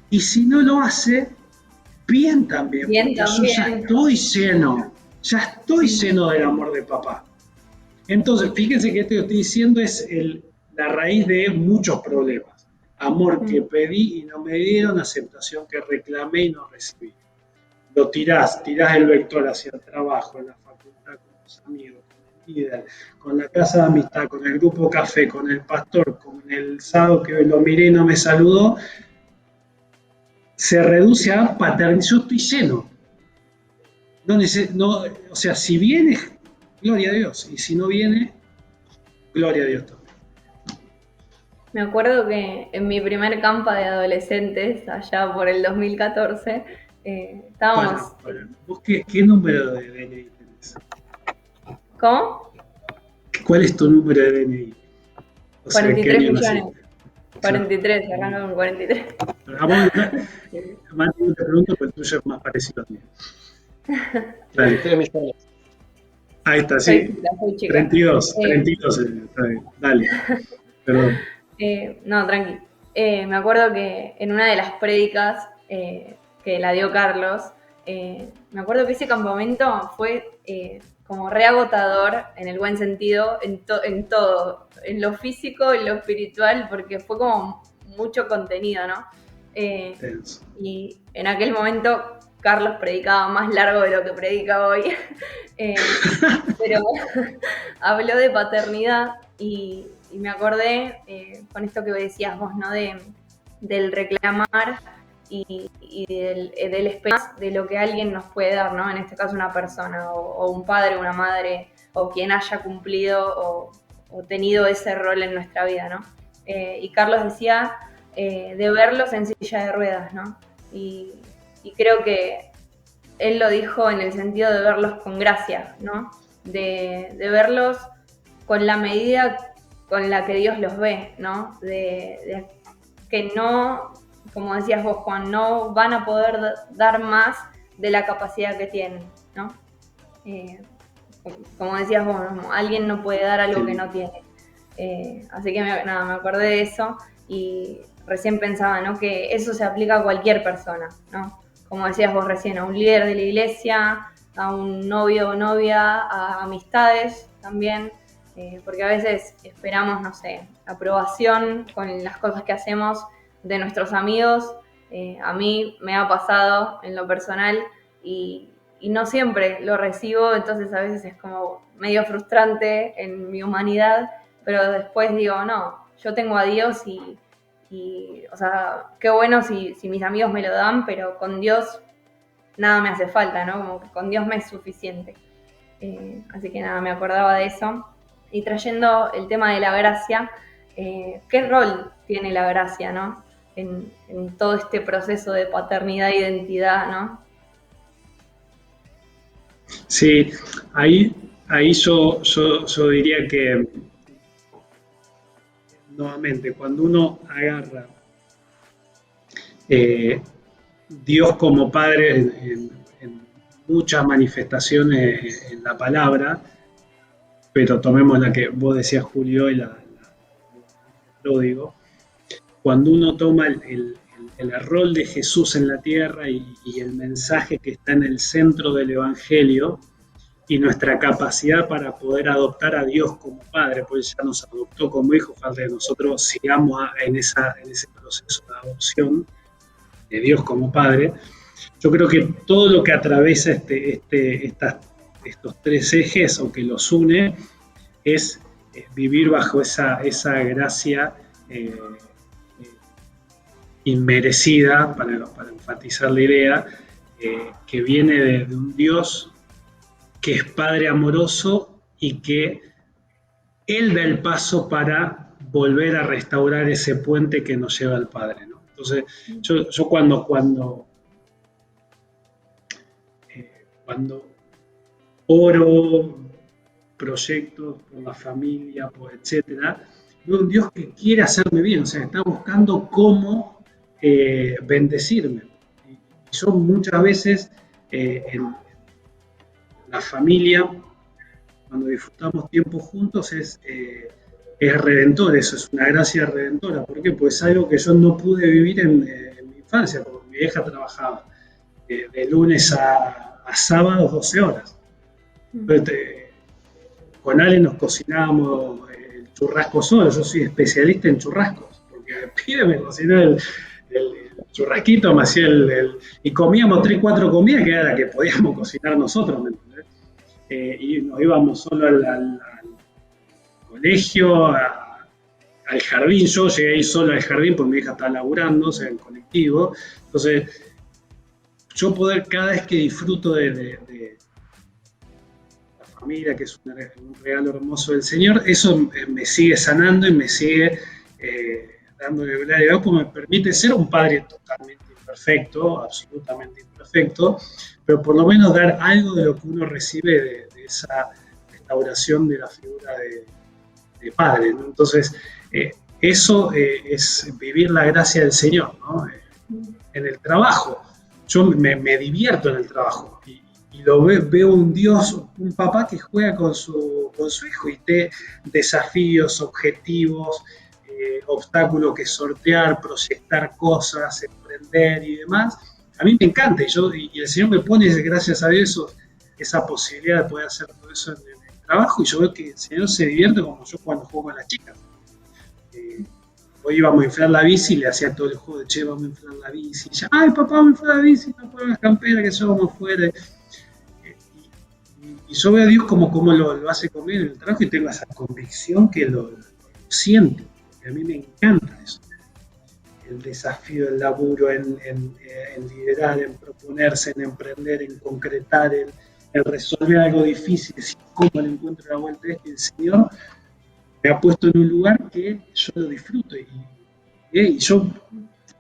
Y si no lo hace, bien también.
Bien también.
Yo ya estoy lleno del amor de papá. Entonces, fíjense que esto que estoy diciendo es la raíz de muchos problemas. Amor que pedí y no me dieron, aceptación que reclamé y no recibí. Lo tirás el vector hacia el trabajo, en la facultad, con los amigos, con el líder, con la casa de amistad, con el grupo café, con el pastor, con el sábado que lo miré y no me saludó, se reduce a paternidad. Yo estoy lleno. O sea, si viene, gloria a Dios, y si no viene, gloria a Dios también.
Me acuerdo que en mi primer campa de adolescentes, allá por el 2014, estábamos...
Bueno. ¿Vos qué número de DNI tenés?
¿Cómo?
¿Cuál es tu número de DNI? O sea,
43 millones.
Naciste?
43, arranca con 43.
Mati, te pregunto, pero el tuyo es más parecido a mí.
33 millones.
Ahí está, sí.
Soy chica.
32, está bien. Dale, perdón.
No, tranqui. Me acuerdo que en una de las prédicas que la dio Carlos, me acuerdo que ese campamento fue como reagotador, en el buen sentido, en todo, en lo físico, en lo espiritual, porque fue como mucho contenido, ¿no? Y en aquel momento Carlos predicaba más largo de lo que predica hoy, pero habló de paternidad y me acordé con esto que decías vos, ¿no? Del reclamar y del esperar de lo que alguien nos puede dar, ¿no? En este caso una persona, o un padre, una madre, o quien haya cumplido o tenido ese rol en nuestra vida, ¿no? Y Carlos decía de verlos en silla de ruedas, ¿no? Y creo que él lo dijo en el sentido de verlos con gracia, ¿no? De verlos con la medida con la que Dios los ve, ¿no? De que no, como decías vos, Juan, no van a poder dar más de la capacidad que tienen, ¿no? Como decías vos, ¿no? Alguien no puede dar algo que no tiene. Así que me acordé de eso y recién pensaba, ¿no? Que eso se aplica a cualquier persona, ¿no? Como decías vos recién, a un líder de la iglesia, a un novio o novia, a amistades también, porque a veces esperamos, no sé, aprobación con las cosas que hacemos de nuestros amigos. A mí me ha pasado en lo personal y no siempre lo recibo, entonces a veces es como medio frustrante en mi humanidad, pero después digo, no, yo tengo a Dios y o sea, qué bueno si mis amigos me lo dan, pero con Dios nada me hace falta, ¿no? Como que con Dios me es suficiente. Así que nada, me acordaba de eso. Y trayendo el tema de la gracia, ¿qué rol tiene la gracia, ¿no? En todo este proceso de paternidad e identidad, ¿no?
Sí, ahí yo diría que nuevamente, cuando uno agarra Dios como Padre en muchas manifestaciones en la palabra, pero tomemos la que vos decías, Julio, y lo digo, cuando uno toma el rol de Jesús en la tierra y el mensaje que está en el centro del Evangelio, y nuestra capacidad para poder adoptar a Dios como Padre, pues ya nos adoptó como hijo, falta que nosotros sigamos en ese proceso de adopción de Dios como Padre. Yo creo que todo lo que atraviesa estos tres ejes o que los une es vivir bajo esa gracia inmerecida, para enfatizar la idea, que viene de un Dios que es Padre amoroso y que Él da el paso para volver a restaurar ese puente que nos lleva al Padre, ¿no? Entonces, yo cuando oro proyectos por la familia, etcétera, veo un Dios que quiere hacerme bien, o sea, está buscando cómo bendecirme. Y yo muchas veces en la familia, cuando disfrutamos tiempo juntos, es redentor, eso es una gracia redentora. ¿Por qué? Pues es algo que yo no pude vivir en mi infancia, porque mi vieja trabajaba de lunes a sábados 12 horas. Entonces, con Ale nos cocinábamos el churrascos solo, yo soy especialista en churrascos, porque el pibe me cocinó el churrasquito, me hacía y comíamos 3, 4 comidas que era la que podíamos cocinar nosotros, ¿me entendés? Y nos íbamos solo al colegio, al jardín. Yo llegué ahí solo al jardín porque mi hija estaba laburando, o sea, en colectivo. Entonces, yo poder, cada vez que disfruto de la familia, que es un regalo hermoso del Señor, eso me sigue sanando y me sigue dándole gloria a Dios, porque me permite ser un padre totalmente imperfecto, absolutamente imperfecto, pero por lo menos dar algo de lo que uno recibe de esa restauración de la figura de padre, ¿no? Entonces, eso es vivir la gracia del Señor, ¿no? En el trabajo, yo me divierto en el trabajo y lo veo un Dios, un papá que juega con su hijo y te desafíos, objetivos, obstáculos que sortear, proyectar cosas, emprender y demás. A mí me encanta y el Señor me pone, gracias a Dios, esa posibilidad de poder hacer todo eso en el trabajo, y yo veo que el Señor se divierte como yo cuando juego con las chicas. Hoy íbamos a inflar la bici y le hacía todo el juego de, che, vamos a inflar la bici. Y ya, ay, papá, vamos a inflar la bici, no pongas campera, que eso vamos fuera. Y yo veo a Dios como lo hace conmigo en el trabajo, y tengo esa convicción que lo siento. Y a mí me encanta eso. El desafío, el laburo, en liderar, en proponerse, en emprender, en concretar, en resolver algo difícil, decir cómo le encuentro la vuelta a esto. Y el Señor me ha puesto en un lugar que yo lo disfruto y yo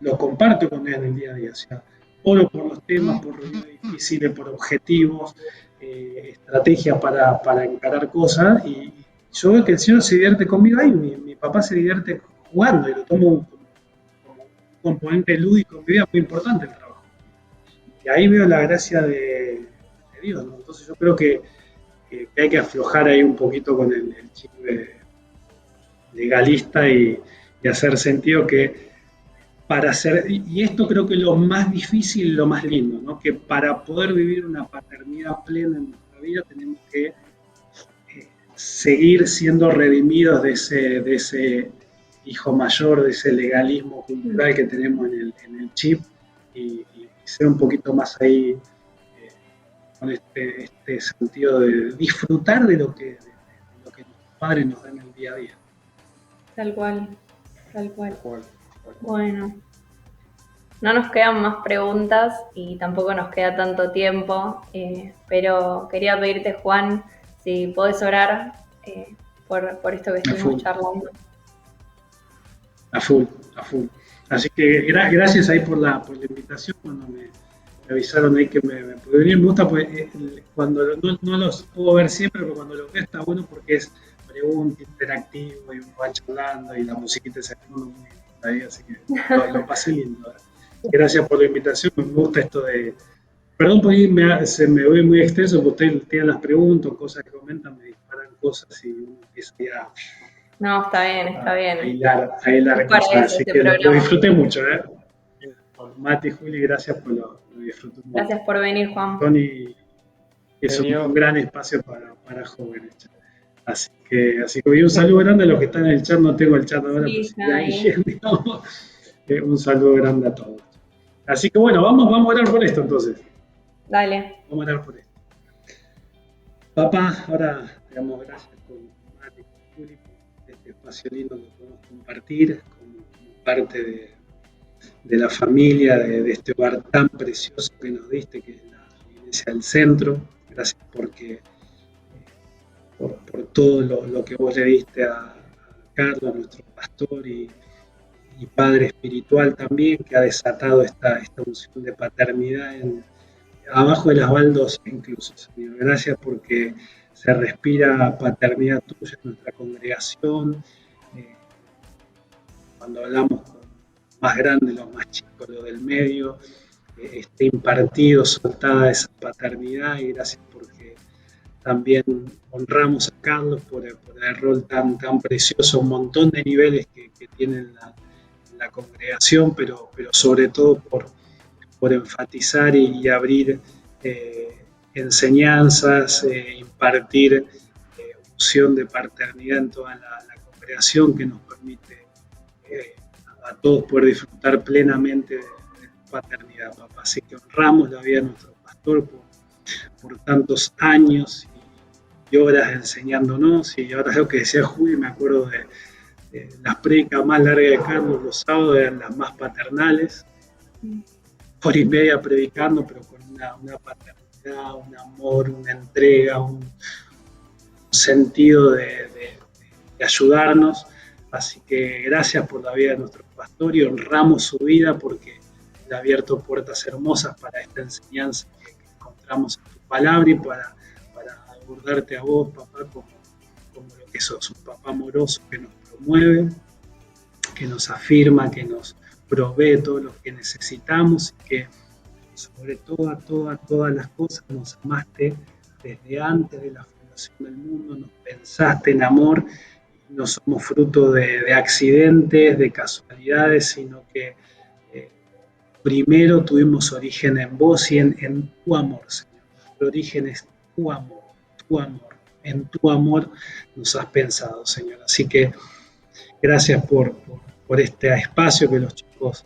lo comparto con él en el día a día. O sea, oro por los temas, por reuniones difíciles, por objetivos, estrategias para encarar cosas, y yo veo que el Señor se divierte conmigo ahí. Mi papá se divierte jugando, y lo tomo como un componente lúdico en mi vida muy importante el trabajo. Y ahí veo la gracia de Dios, ¿no? Entonces yo creo que hay que aflojar ahí un poquito con el chip legalista y hacer sentido que para hacer, y esto creo que es lo más difícil y lo más lindo, ¿no? Que para poder vivir una paternidad plena en nuestra vida tenemos que seguir siendo redimidos de ese hijo mayor, de ese legalismo cultural que tenemos en el chip, y ser un poquito más ahí con este sentido de disfrutar de lo que nuestros padres nos dan en el día a día.
Tal cual, tal cual. Bueno, no nos quedan más preguntas y tampoco nos queda tanto tiempo, pero quería pedirte, Juan, si podés orar por esto que estuvimos charlando.
A full. Así que gracias ahí por la invitación. Cuando me avisaron ahí que me pude venir, me gusta, pues, cuando no los puedo ver siempre, pero cuando los veo está bueno porque es pregunta, interactivo, y uno va charlando y la musiquita se pone muy ahí, así que lo pasé lindo. Gracias por la invitación. Me gusta esto de, perdón por ahí se me ve muy extenso, porque ustedes tienen las preguntas, cosas que comentan, me disparan cosas y uno empieza ya.
No, está bien.
Ahí la cosa, así que lo disfruté mucho, Mati, Juli, gracias por lo disfruté mucho.
Gracias por venir, Juan.
Tony, es un gran espacio para jóvenes. Así que un saludo grande a los que están en el chat. No tengo el chat ahora,
Sí,
un saludo grande a todos. Así que bueno, vamos a orar por esto entonces.
Dale.
Vamos a orar por esto. Papá, ahora te damos gracias por Mati, por Juli, por este espacio lindo que podemos compartir como parte de la familia, de este hogar tan precioso que nos diste, que es la Iglesia del Centro. Gracias porque por todo lo que vos le diste a Carlos, nuestro pastor y padre espiritual también, que ha desatado esta unción de paternidad abajo de las baldosas incluso, Señor. Gracias porque se respira paternidad tuya en nuestra congregación. Cuando hablamos con los más grandes, los más chicos, los del medio, esté impartido, soltada esa paternidad, y gracias porque también honramos a Carlos por el rol tan precioso, un montón de niveles que tiene la congregación, pero sobre todo por enfatizar y abrir enseñanzas, impartir unción de paternidad en toda la congregación. creación que nos permite a todos poder disfrutar plenamente de la paternidad, papá. Así que honramos la vida de nuestro pastor por tantos años y horas enseñándonos. Y ahora lo que decía Juli, me acuerdo de las prédicas más largas de Carlos los sábados, eran las más paternales, hora y media predicando, pero con una paternidad, un amor, una entrega, un sentido de ayudarnos. Así que gracias por la vida de nuestro pastor y honramos su vida porque le ha abierto puertas hermosas para esta enseñanza que encontramos en tu palabra y para abordarte a vos, papá, como lo que sos, un papá amoroso que nos promueve, que nos afirma, que nos provee todo lo que necesitamos y que sobre todas las cosas nos amaste desde antes de la fundación del mundo, nos pensaste en amor. No somos fruto de accidentes, de casualidades, sino que primero tuvimos origen en vos y en tu amor, Señor. Nuestro origen es tu amor, tu amor. En tu amor nos has pensado, Señor. Así que gracias por este espacio que los chicos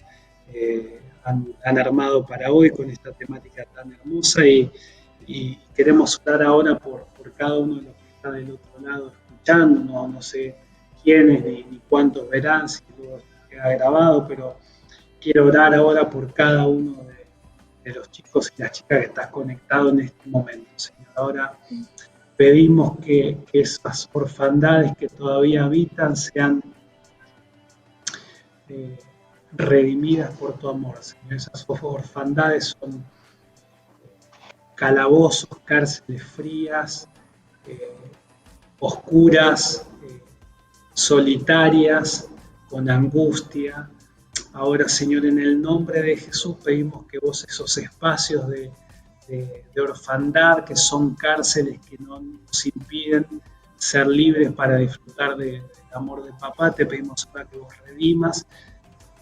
han armado para hoy con esta temática tan hermosa y queremos orar ahora por cada uno de los que está del otro lado escuchando, no sé quiénes ni cuántos verán, si todo queda grabado, pero quiero orar ahora por cada uno de los chicos y las chicas que estás conectado en este momento, Señor. Ahora pedimos que esas orfandades que todavía habitan sean redimidas por tu amor, Señor. Esas orfandades son calabozos, cárceles frías, oscuras, solitarias, con angustia. Ahora, Señor, en el nombre de Jesús pedimos que vos esos espacios de orfandad, que son cárceles que no nos impiden ser libres para disfrutar del amor de papá, te pedimos ahora que vos redimas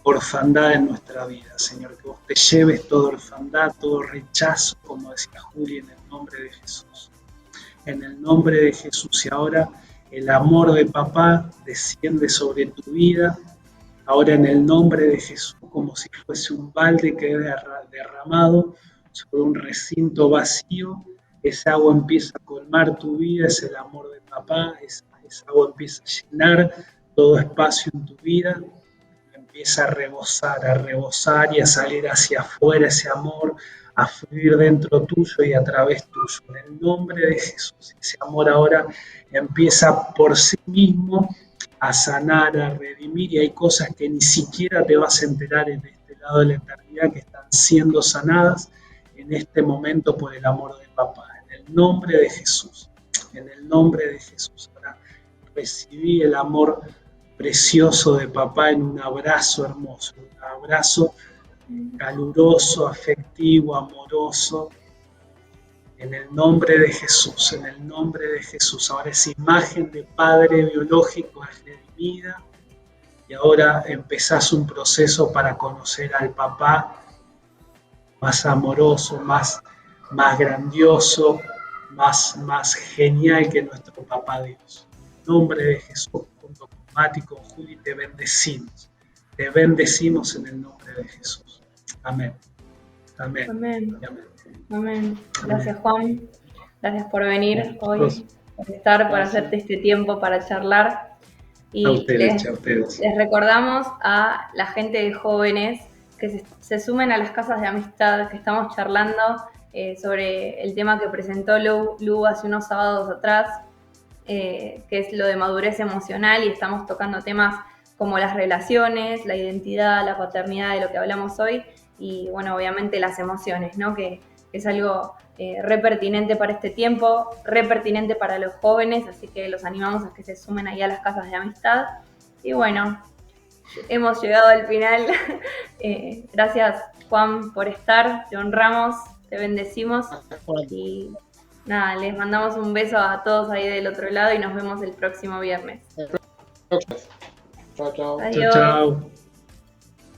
orfandad en nuestra vida, Señor, que vos te lleves toda orfandad, todo rechazo, como decía Juli, en el nombre de Jesús. En el nombre de Jesús, y ahora el amor de papá desciende sobre tu vida, ahora en el nombre de Jesús, como si fuese un balde que es derramado sobre un recinto vacío, esa agua empieza a colmar tu vida, es el amor de papá, esa agua empieza a llenar todo espacio en tu vida, empieza a rebosar y a salir hacia afuera ese amor, a fluir dentro tuyo y a través tuyo. En el nombre de Jesús, ese amor ahora empieza por sí mismo a sanar, a redimir, y hay cosas que ni siquiera te vas a enterar en este lado de la eternidad que están siendo sanadas en este momento por el amor de papá. En el nombre de Jesús, en el nombre de Jesús. Ahora recibí el amor precioso de papá en un abrazo hermoso, un abrazo caluroso, afectivo, amoroso, en el nombre de Jesús, en el nombre de Jesús. Ahora esa imagen de padre biológico es redimida y ahora empezás un proceso para conocer al papá más amoroso, más grandioso, más genial que nuestro papá Dios. En el nombre de Jesús, junto con Mati, con Juli, te bendecimos en el nombre de Jesús. Amén. Amén.
Amén.
Amén.
Amén. Gracias, Juan. Gracias por venir hoy, por estar, por hacerte este tiempo para charlar. Y
a ustedes.
Les recordamos a la gente de jóvenes que se sumen a las casas de amistad, que estamos charlando sobre el tema que presentó Lu hace unos sábados atrás, que es lo de madurez emocional, y estamos tocando temas como las relaciones, la identidad, la paternidad, de lo que hablamos hoy, y bueno, obviamente las emociones, ¿no? Que es algo re pertinente para este tiempo, re pertinente para los jóvenes, así que los animamos a que se sumen ahí a las casas de amistad. Y bueno, hemos llegado al final. Gracias, Juan, por estar, te honramos, te bendecimos y nada, les mandamos un beso a todos ahí del otro lado y nos vemos el próximo viernes.
Chao, chao.
Adiós.
Chao.